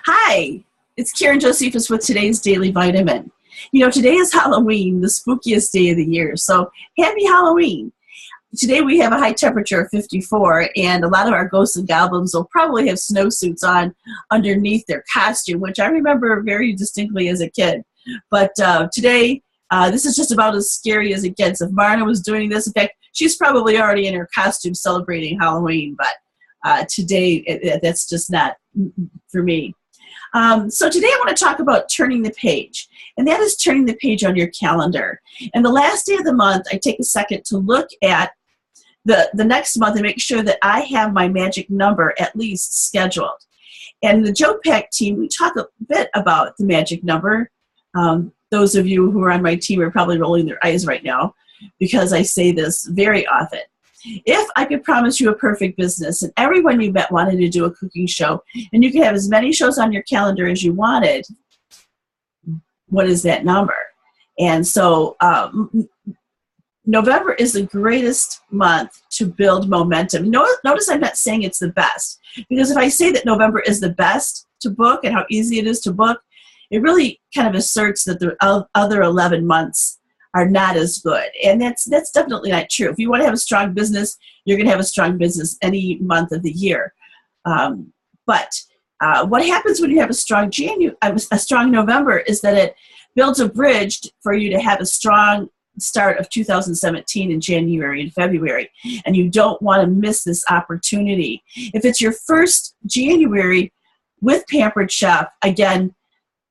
Hi, it's Karen Josephus with today's Daily Vitamin. You know, today is Halloween, the spookiest day of the year, so happy Halloween. Today we have a high temperature of 54, and a lot of our ghosts and goblins will probably have snowsuits on underneath their costume, which I remember very distinctly as a kid. But today, this is just about as scary as it gets. If Marna was doing this, in fact, she's probably already in her costume celebrating Halloween, but today, that's just not for me. So today I want to talk about turning the page, and that is turning the page on your calendar. And the last day of the month, I take a second to look at the next month and make sure that I have my magic number at least scheduled. And the Joe Pack team, we talk a bit about the magic number. Those of you who are on my team are probably rolling their eyes right now because I say this very often. If I could promise you a perfect business and everyone you met wanted to do a cooking show and you could have as many shows on your calendar as you wanted, what is that number? And so November is the greatest month to build momentum. Notice I'm not saying it's the best, because if I say that November is the best to book and how easy it is to book, it really kind of asserts that the other 11 months are not as good. And that's definitely not true. If you want to have a strong business, you're going to have a strong business any month of the year. But what happens when you have a strong November is that it builds a bridge for you to have a strong start of 2017 in January and February. And you don't want to miss this opportunity. If it's your first January with Pampered Chef, again,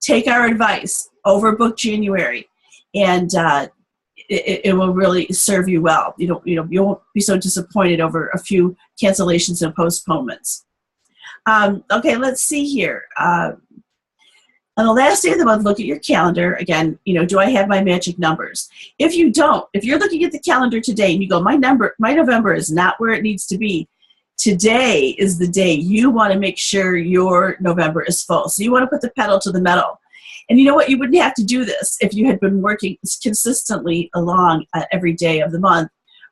take our advice, overbook January. And it will really serve you well. You won't be so disappointed over a few cancellations and postponements. Okay, let's see here. On the last day of the month, look at your calendar. Again, do I have my magic numbers? If you don't, if you're looking at the calendar today and you go, my November is not where it needs to be, today is the day you want to make sure your November is full. So you want to put the pedal to the metal. And you know what? You wouldn't have to do this if you had been working consistently along every day of the month.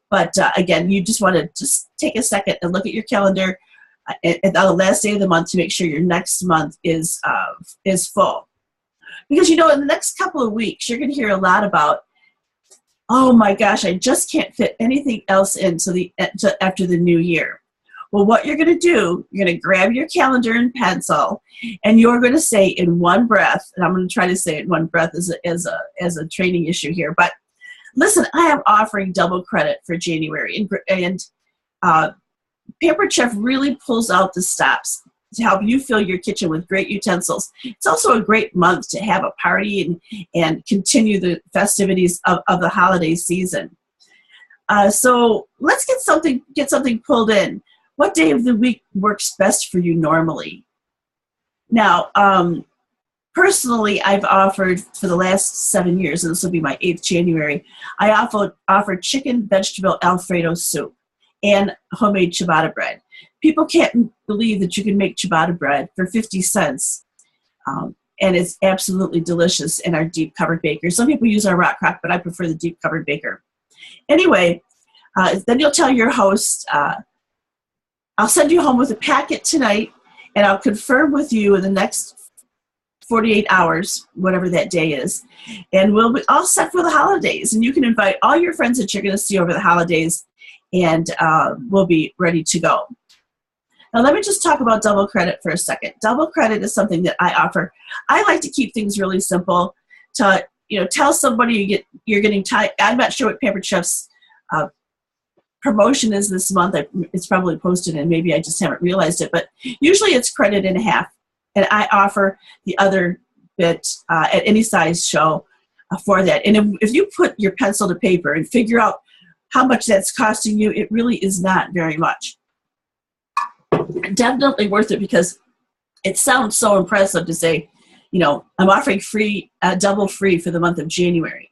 But again, you just want to just take a second and look at your calendar at the last day of the month to make sure your next month is full. Because in the next couple of weeks, you're going to hear a lot about, oh my gosh, I just can't fit anything else in after the new year. Well, what you're going to do, you're going to grab your calendar and pencil, and you're going to say in one breath, and I'm going to try to say it in one breath as a training issue here, but listen, I am offering double credit for January, and Pampered Chef really pulls out the stops to help you fill your kitchen with great utensils. It's also a great month to have a party and continue the festivities of the holiday season. So let's get something pulled in. What day of the week works best for you normally? Now, personally, I've offered for the last 7 years, and this will be my 8th January, I offered chicken vegetable Alfredo soup and homemade ciabatta bread. People can't believe that you can make ciabatta bread for 50 cents, and it's absolutely delicious in our deep covered baker. Some people use our rock crock, but I prefer the deep covered baker. Anyway, then you'll tell your host, I'll send you home with a packet tonight, and I'll confirm with you in the next 48 hours, whatever that day is, and we'll be all set for the holidays. And you can invite all your friends that you're going to see over the holidays, and we'll be ready to go. Now, let me just talk about double credit for a second. Double credit is something that I offer. I like to keep things really simple. To tell somebody you're getting tired. I'm not sure what Pampered Chef's promotion is this month. It's probably posted and maybe I just haven't realized it, but usually it's credit and a half, and I offer the other bit at any size show for that. And if you put your pencil to paper and figure out how much that's costing you, it really is not very much. Definitely worth it, because it sounds so impressive to say, I'm offering double free for the month of January.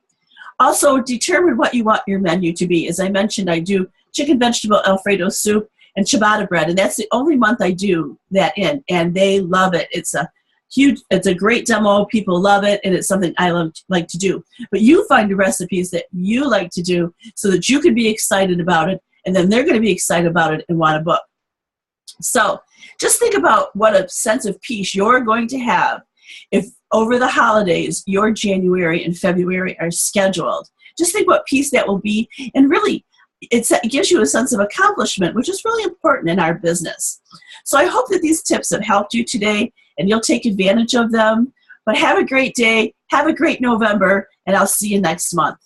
Also, determine what you want your menu to be. As I mentioned, I do chicken vegetable Alfredo soup and ciabatta bread, and that's the only month I do that in, and they love it. It's a great demo. People love it, and it's something I like to do. But you find the recipes that you like to do so that you can be excited about it, and then they're going to be excited about it and want to book. So just think about what a sense of peace you're going to have if over the holidays your January and February are scheduled. Just think what peace that will be, and really it gives you a sense of accomplishment, which is really important in our business. So I hope that these tips have helped you today and you'll take advantage of them. But have a great day, have a great November, and I'll see you next month.